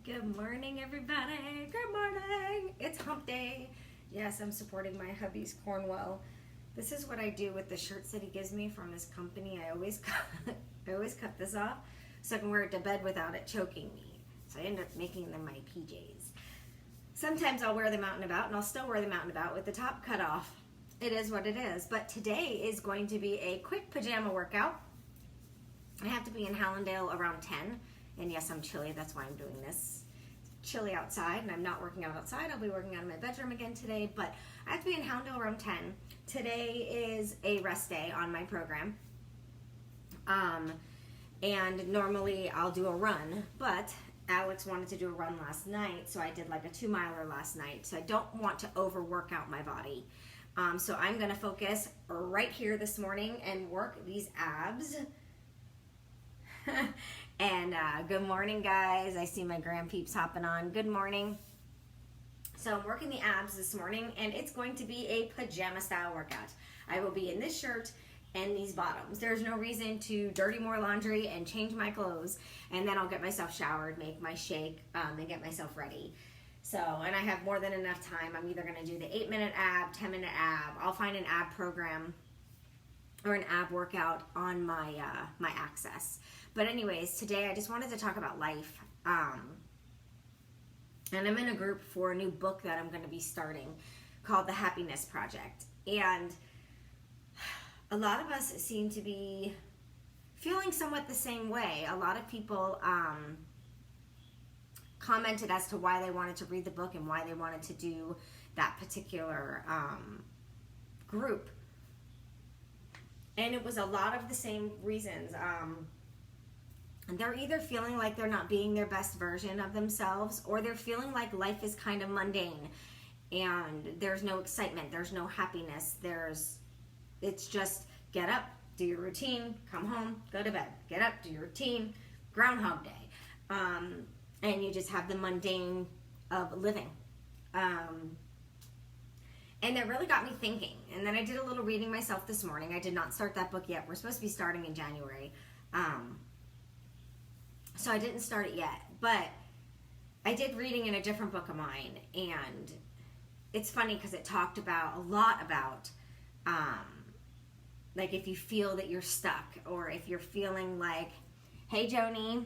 Good morning, everybody. Good morning. It's hump day. Yes, I'm supporting my hubby's Cornwell. This is what I do with the shirts that he gives me from his company. I always cut this off so I can wear it to bed without it choking me. So I end up making them my PJs. Sometimes I'll wear them out and about, and I'll still wear them out and about with the top cut off. It is what it is. But today is going to be a quick pajama workout. I have to be in Hallandale around 10. And yes, I'm chilly, that's why I'm doing this. It's chilly outside, and I'm not working out outside. I'll be working out in my bedroom again today, but I have to be in Hallandale around 10. Today is a rest day on my program. And normally I'll do a run, but Alex wanted to do a run last night, so I did like a 2-miler last night. So I don't want to overwork out my body. So I'm gonna focus right here this morning and work these abs. And good morning, guys. I see my grandpeeps hopping on. Good morning. So I'm working the abs this morning, and it's going to be a pajama style workout. I will be in this shirt and these bottoms. There's no reason to dirty more laundry and change my clothes, and then I'll get myself showered, make my shake, and get myself ready. So, and I have more than enough time. I'm either going to do the 8-minute ab, 10-minute ab. I'll find an ab program or an ab workout on my my Access. But anyways, today I just wanted to talk about life. And I'm in a group for a new book that I'm going to be starting called The Happiness Project. And a lot of us seem to be feeling somewhat the same way. A lot of people commented as to why they wanted to read the book and why they wanted to do that particular group. And it was a lot of the same reasons. And they're either feeling like they're not being their best version of themselves, or they're feeling like life is kind of mundane and there's no excitement, there's no happiness, it's just get up, do your routine, come home, go to bed, get up, do your routine, Groundhog Day. And you just have the mundane of living. And it really got me thinking. And then I did a little reading myself this morning. I did not start that book yet. We're supposed to be starting in January. So I didn't start it yet, but I did reading in a different book of mine, and it's funny because it talked about a lot about like if you feel that you're stuck, or if you're feeling like, hey Joni,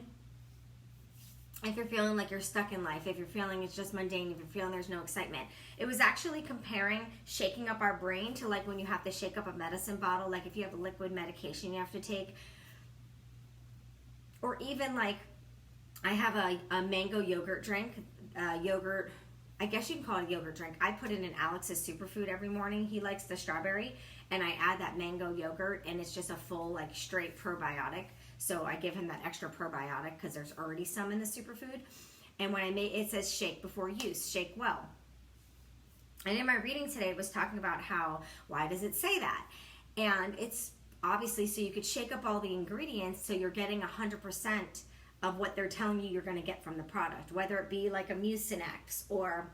if you're feeling like you're stuck in life, if you're feeling it's just mundane, if you're feeling there's no excitement. It was actually comparing shaking up our brain to like when you have to shake up a medicine bottle, like if you have a liquid medication you have to take. Or even like, I have a mango yogurt drink, yogurt, I guess you can call it a yogurt drink. I put it in Alex's superfood every morning. He likes the strawberry, and I add that mango yogurt, and it's just a full, like, straight probiotic. So I give him that extra probiotic because there's already some in the superfood. And when it says shake before use, shake well. And in my reading today, it was talking about why does it say that? And it's obviously so you could shake up all the ingredients so you're getting 100% of what they're telling you you're going to get from the product, whether it be like a Mucinex or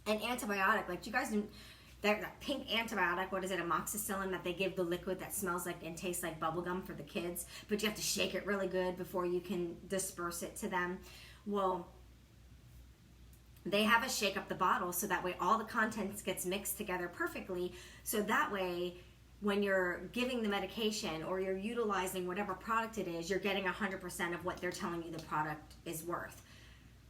an antibiotic. Like, you guys know that pink antibiotic, what is it, amoxicillin, that they give the liquid that smells like and tastes like bubblegum for the kids, but you have to shake it really good before you can disperse it to them. Well, they have us shake up the bottle so that way all the contents gets mixed together perfectly, so that way when you're giving the medication or you're utilizing whatever product it is, you're getting 100% of what they're telling you the product is worth.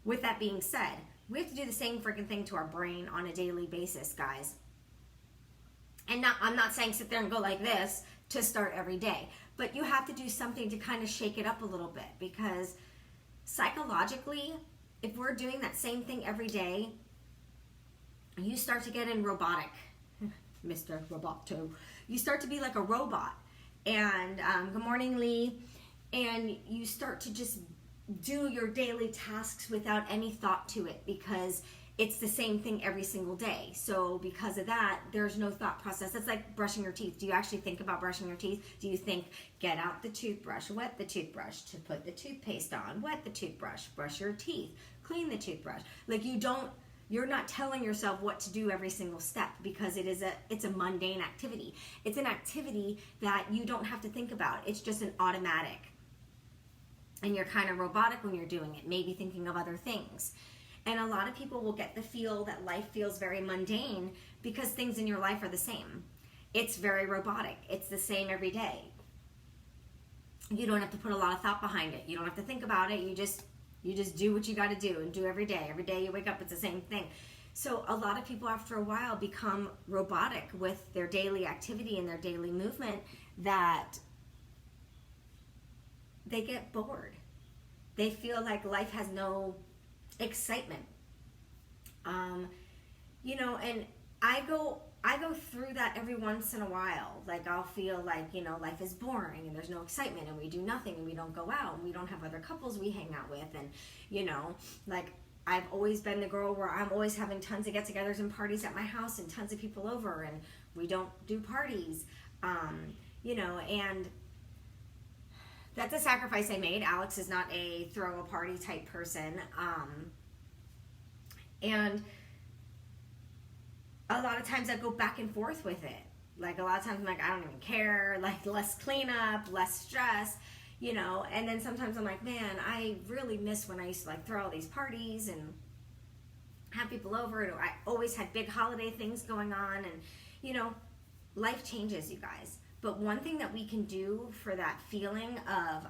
With that being said, we have to do the same freaking thing to our brain on a daily basis, guys. And I'm not saying sit there and go like this to start every day, but you have to do something to kind of shake it up a little bit, because psychologically, if we're doing that same thing every day, you start to get in robotic. Mr. Roboto. You start to be like a robot. And good morning, Lee. And you start to just do your daily tasks without any thought to it, because it's the same thing every single day. So because of that, there's no thought process. It's like brushing your teeth. Do you actually think about brushing your teeth? Do you think, get out the toothbrush, wet the toothbrush, to put the toothpaste on, wet the toothbrush, brush your teeth, clean the toothbrush? Like, you're not telling yourself what to do every single step, because it's a mundane activity. It's an activity that you don't have to think about. It's just an automatic. and you're kind of robotic when you're doing it, maybe thinking of other things. And a lot of people will get the feel that life feels very mundane because things in your life are the same. It's very robotic. It's the same every day. You don't have to put a lot of thought behind it. You don't have to think about it. You just do what you got to do and do every day. Every day you wake up, it's the same thing. So a lot of people after a while become robotic with their daily activity and their daily movement, that they get bored. They feel like life has no excitement. You know, and I go through that every once in a while. Like, I'll feel like, you know, life is boring and there's no excitement and we do nothing and we don't go out and we don't have other couples we hang out with. And, you know, like, I've always been the girl where I'm always having tons of get-togethers and parties at my house and tons of people over, and we don't do parties. You know, and that's a sacrifice I made. Alex is not a throw a party type person. And a lot of times I go back and forth with it. Like, a lot of times I'm like, I don't even care. Like, less cleanup, less stress, you know. And then sometimes I'm like, man, I really miss when I used to like throw all these parties and have people over. And I always had big holiday things going on. And, you know, life changes, you guys. But one thing that we can do for that feeling of,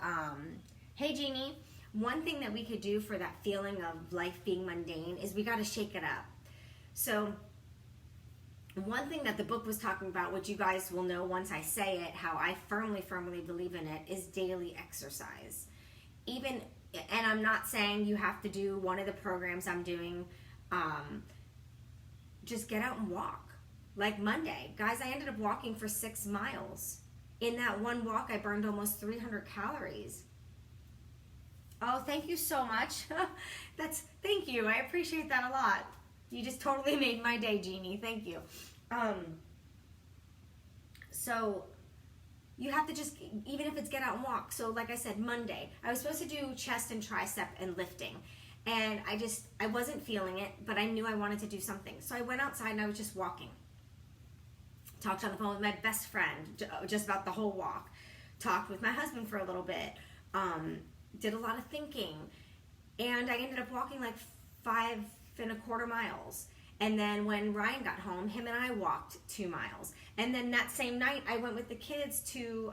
hey Jeannie, one thing that we could do for that feeling of life being mundane is we got to shake it up. So one thing that the book was talking about, which you guys will know once I say it, how I firmly believe in it, is daily exercise. And I'm not saying you have to do one of the programs I'm doing. Just get out and walk. Like Monday, guys, I ended up walking for 6 miles. In that one walk, I burned almost 300 calories. Oh, thank you so much. Thank you. I appreciate that a lot. You just totally made my day, Jeannie. Thank you. So you have to just, even if it's get out and walk. So like I said, Monday, I was supposed to do chest and tricep and lifting. And I wasn't feeling it, but I knew I wanted to do something. So I went outside and I was just walking. Talked on the phone with my best friend just about the whole walk. Talked with my husband for a little bit. Did a lot of thinking. And I ended up walking like 5.25 miles. And then when Ryan got home, him and I walked 2 miles. And then that same night, I went with the kids to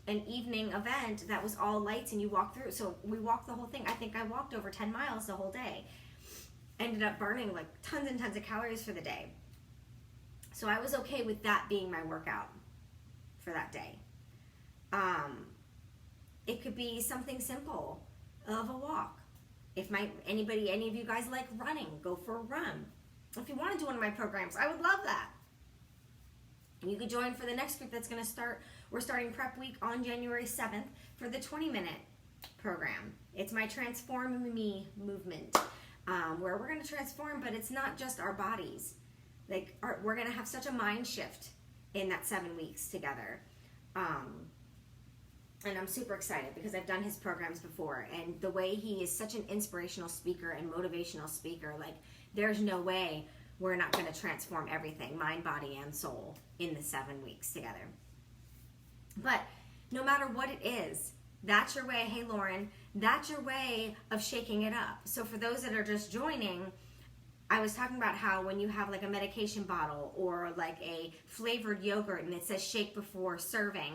an evening event that was all lights and you walk through. So we walked the whole thing. I think I walked over 10 miles the whole day. Ended up burning like tons and tons of calories for the day. So I was okay with that being my workout for that day. It could be something simple of a walk. If any of you guys like running, go for a run. If you want to do one of my programs, I would love that. You could join for the next group that's going to start. We're starting prep week on January 7th for the 20-minute program. It's my Transform Me movement, where we're going to transform, but it's not just our bodies. We're going to have such a mind shift in that 7 weeks together. And I'm super excited because I've done his programs before, and the way he is such an inspirational speaker and motivational speaker, like, there's no way we're not going to transform everything, mind, body, and soul, in the 7 weeks together. But no matter what it is, that's your way. Hey, Lauren, that's your way of shaking it up. So for those that are just joining, I was talking about how when you have like a medication bottle or like a flavored yogurt and it says shake before serving,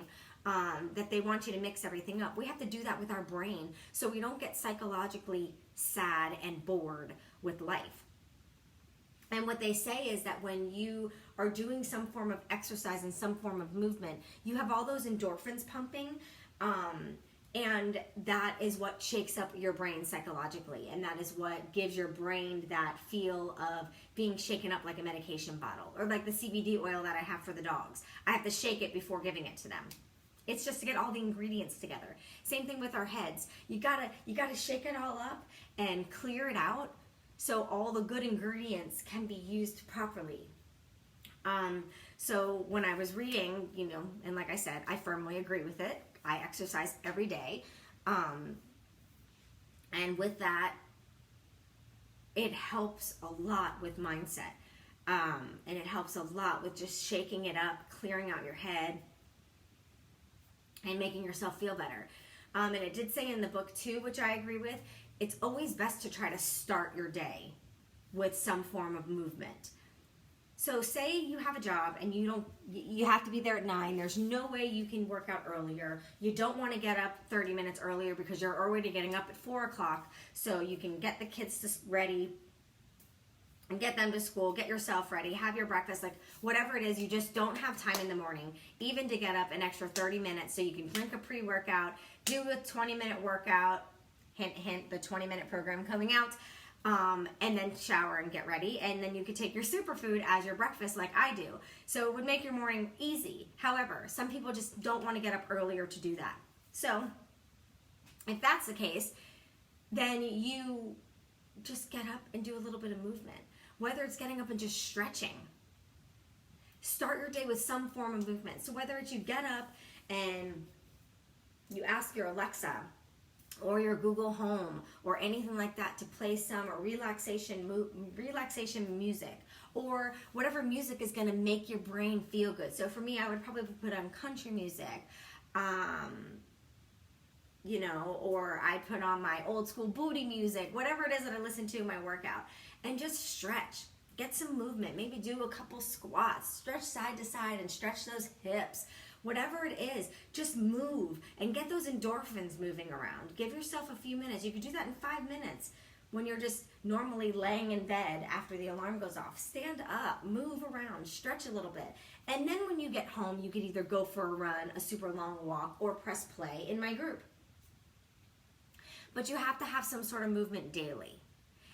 that they want you to mix everything up. We have to do that with our brain so we don't get psychologically sad and bored with life. And what they say is that when you are doing some form of exercise and some form of movement, you have all those endorphins pumping, and that is what shakes up your brain psychologically, and that is what gives your brain that feel of being shaken up like a medication bottle, or like the CBD oil that I have for the dogs. I have to shake it before giving it to them. It's just to get all the ingredients together. Same thing with our heads. You gotta shake it all up and clear it out so all the good ingredients can be used properly. So when I was reading, and like I said, I firmly agree with it. I exercise every day. And with that, it helps a lot with mindset. And it helps a lot with just shaking it up, clearing out your head, and making yourself feel better. And it did say in the book too, which I agree with, it's always best to try to start your day with some form of movement. So say you have a job and you have to be there at 9. There's no way you can work out earlier. You don't want to get up 30 minutes earlier because you're already getting up at 4 o'clock so you can get the kids ready and get them to school, get yourself ready, have your breakfast, like whatever it is. You just don't have time in the morning even to get up an extra 30 minutes so you can drink a pre-workout, do a 20-minute workout, hint, hint, the 20-minute program coming out, and then shower and get ready, and then you could take your superfood as your breakfast like I do. So it would make your morning easy. However, some people just don't want to get up earlier to do that. So if that's the case, then you just get up and do a little bit of movement. Whether it's getting up and just stretching. Start your day with some form of movement. So whether it's you get up and you ask your Alexa or your Google Home or anything like that to play some relaxation music, or whatever music is going to make your brain feel good. So for me, I would probably put on country music, or I put on my old school booty music, whatever it is that I listen to in my workout, and just stretch. Get some movement. Maybe do a couple squats. Stretch side to side and stretch those hips. Whatever it is, just move and get those endorphins moving around. Give yourself a few minutes. You could do that in 5 minutes when you're just normally laying in bed after the alarm goes off. Stand up, move around, stretch a little bit. And then when you get home, you could either go for a run, a super long walk, or press play in my group. But you have to have some sort of movement daily.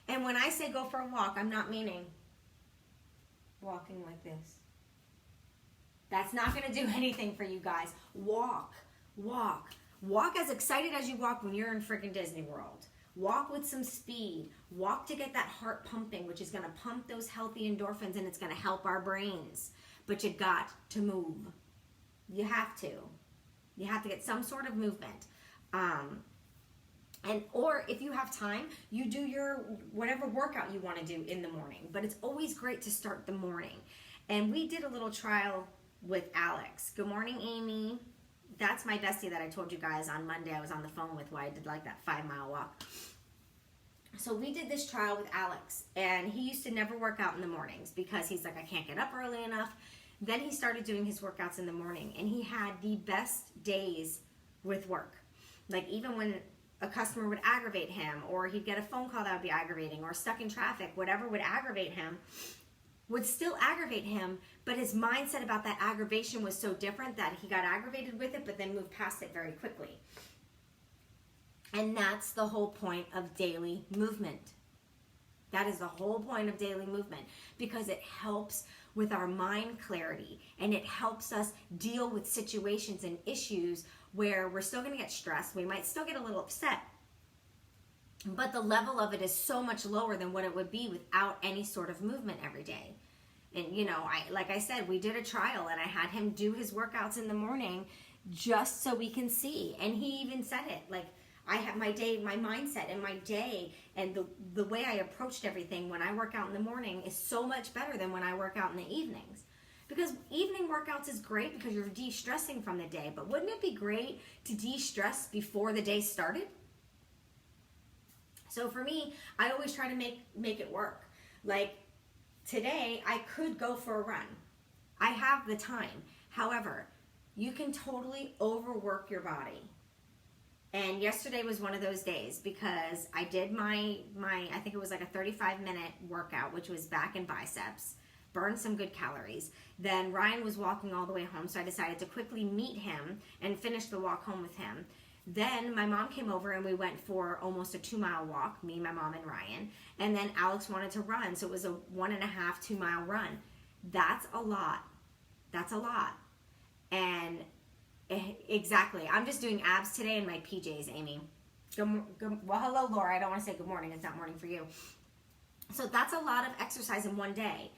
And when I say go for a walk, I'm not meaning walking like this. That's not going to do anything for you guys. Walk as excited as you walk when you're in freaking Disney World. Walk with some speed. Walk to get that heart pumping, which is going to pump those healthy endorphins, and it's going to help our brains. But you got to move. You have to. You have to get some sort of movement. Or if you have time, you do your whatever workout you want to do in the morning. But it's always great to start the morning. And we did a little trial with Alex. Good morning, Amy. That's my bestie that I told you guys on Monday I was on the phone with while I did like that 5-mile walk. So we did this trial with Alex, and he used to never work out in the mornings because he's like, I can't get up early enough. Then he started doing his workouts in the morning, and he had the best days with work. Like even when a customer would aggravate him, or he'd get a phone call that would be aggravating, or stuck in traffic, whatever would aggravate him, would still aggravate him, but his mindset about that aggravation was so different that he got aggravated with it, but then moved past it very quickly. And that's the whole point of daily movement. That is the whole point of daily movement, because it helps with our mind clarity, and it helps us deal with situations and issues where we're still going to get stressed. We might still get a little upset, but the level of it is so much lower than what it would be without any sort of movement every day. And like I said, we did a trial, and I had him do his workouts in the morning just so we can see. And he even said it, like, I have my day, my mindset and my day, and the way I approached everything when I work out in the morning is so much better than when I work out in the evenings. Because evening workouts is great because you're de-stressing from the day, but wouldn't it be great to de-stress before the day started? So for me, I always try to make it work. Like today, I could go for a run. I have the time. However, you can totally overwork your body. And yesterday was one of those days because I did my I think it was like a 35-minute workout, which was back and biceps, burned some good calories. Then Ryan was walking all the way home, so I decided to quickly meet him and finish the walk home with him. Then my mom came over and we went for almost a 2-mile walk, me, my mom, and Ryan. And then Alex wanted to run, so it was a 1.5, 2-mile run. That's a lot. That's a lot. And exactly, I'm just doing abs today in my PJs, Amy. Well, hello, Laura. I don't want to say good morning. It's not morning for you. So that's a lot of exercise in one day.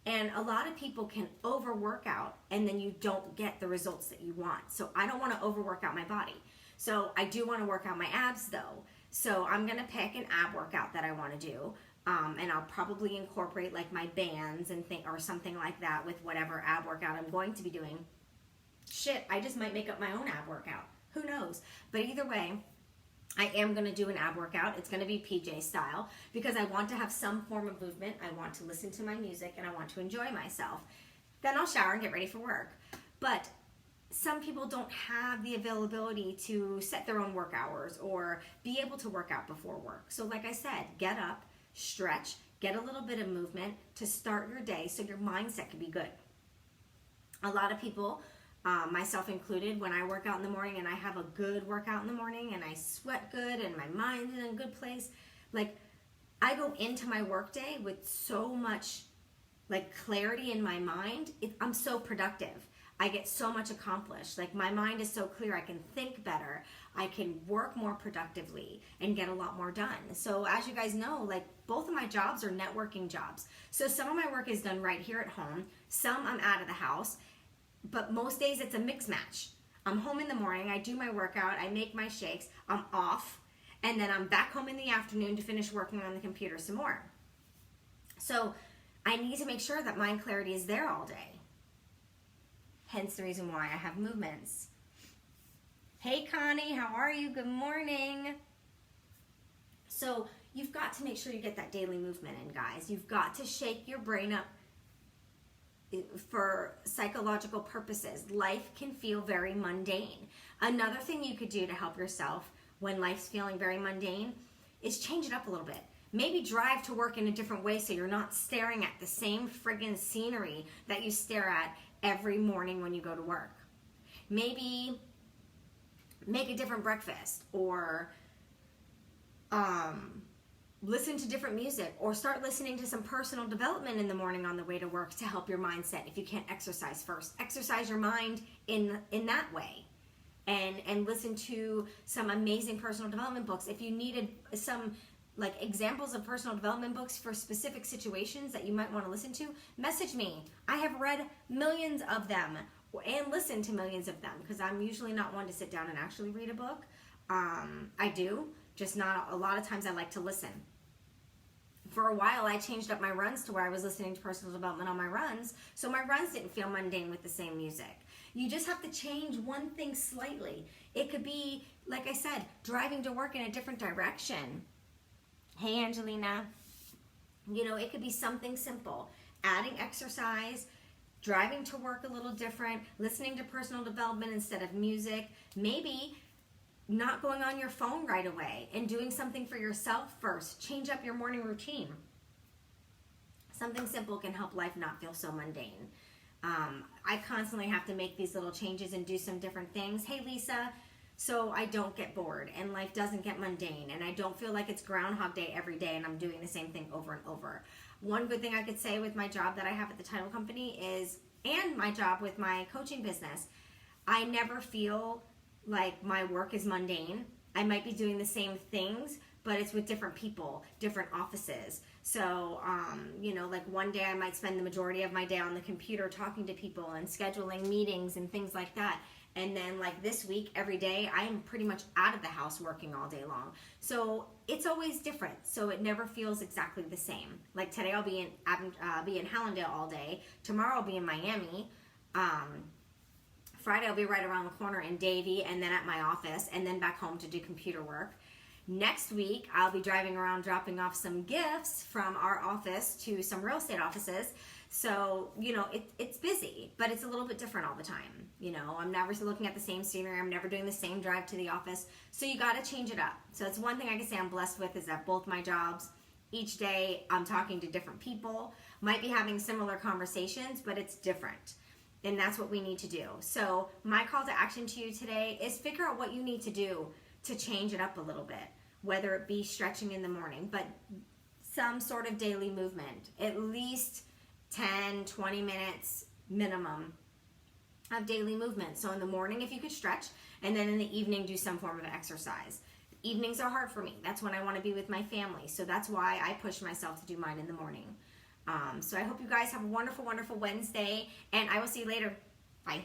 And a lot of people can overwork out, and then you don't get the results that you want. So I don't want to overwork out my body. So I do want to work out my abs though. So I'm going to pick an ab workout that I want to do. And I'll probably incorporate like my bands and or something like that with whatever ab workout I'm going to be doing. Shit, I just might make up my own ab workout Who knows? But either way, I am going to do an ab workout. It's going to be PJ style because I want to have some form of movement. I want to listen to my music and I want to enjoy myself. Then I'll shower and get ready for work. But some people don't have the availability to set their own work hours or be able to work out before work. So like I said, get up, stretch, get a little bit of movement to start your day so your mindset can be good. A lot of people, myself included, when I work out in the morning and I have a good workout in the morning and I sweat good and my mind's in a good place, like I go into my work day with so much like clarity in my mind. I'm so productive. I get so much accomplished. Like my mind is so clear. I can think better. I can work more productively and get a lot more done. So as you guys know, like both of my jobs are networking jobs. So some of my work is done right here at home. Some I'm out of the house. But most days it's a mix match. I'm home in the morning. I do my workout. I make my shakes. I'm off. And then I'm back home in the afternoon to finish working on the computer some more. So I need to make sure that mind clarity is there all day. Hence the reason why I have movements. Hey Connie, how are you? Good morning. So you've got to make sure you get that daily movement in, guys. You've got to shake your brain up for psychological purposes. Life can feel very mundane. Another thing you could do to help yourself when life's feeling very mundane is change it up a little bit. Maybe drive to work in a different way so you're not staring at the same friggin' scenery that you stare at every morning when you go to work. Maybe make a different breakfast or listen to different music or start listening to some personal development in the morning on the way to work to help your mindset. If you can't exercise first, exercise your mind in that way and listen to some amazing personal development books. If you needed some like examples of personal development books for specific situations that you might want to listen to, message me. I have read millions of them and listened to millions of them because I'm usually not one to sit down and actually read a book. I do, just not a lot of times I like to listen. For a while I changed up my runs to where I was listening to personal development on my runs, so my runs didn't feel mundane with the same music. You just have to change one thing slightly. It could be, like I said, driving to work in a different direction. Hey Angelina, you know, it could be something simple. Adding exercise, driving to work a little different, listening to personal development instead of music, maybe not going on your phone right away and doing something for yourself first. Change up your morning routine. Something simple can help life not feel so mundane. I constantly have to make these little changes and do some different things. Hey Lisa, so I don't get bored and life doesn't get mundane and I don't feel like it's Groundhog Day every day and I'm doing the same thing over and over. One good thing I could say with my job that I have at the title company is, and my job with my coaching business, I never feel like my work is mundane. I might be doing the same things, but it's with different people, different offices. So, you know, like one day I might spend the majority of my day on the computer talking to people and scheduling meetings and things like that. And then like this week, every day, I am pretty much out of the house working all day long. So it's always different. So it never feels exactly the same. Like today I'll be in Hallandale all day. Tomorrow I'll be in Miami. Friday I'll be right around the corner in Davie and then at my office and then back home to do computer work. Next week I'll be driving around dropping off some gifts from our office to some real estate offices. So, you know, it's busy, but it's a little bit different all the time. You know, I'm never looking at the same scenery. I'm never doing the same drive to the office. So you got to change it up. So it's one thing I can say I'm blessed with is that both my jobs, each day I'm talking to different people, might be having similar conversations, but it's different. And that's what we need to do. So my call to action to you today is figure out what you need to do to change it up a little bit, whether it be stretching in the morning, but some sort of daily movement, at least 10, 20 minutes minimum of daily movement. So in the morning, if you could stretch, and then in the evening, do some form of exercise. Evenings are hard for me. That's when I want to be with my family. So that's why I push myself to do mine in the morning. So I hope you guys have a wonderful, wonderful Wednesday, and I will see you later. Bye.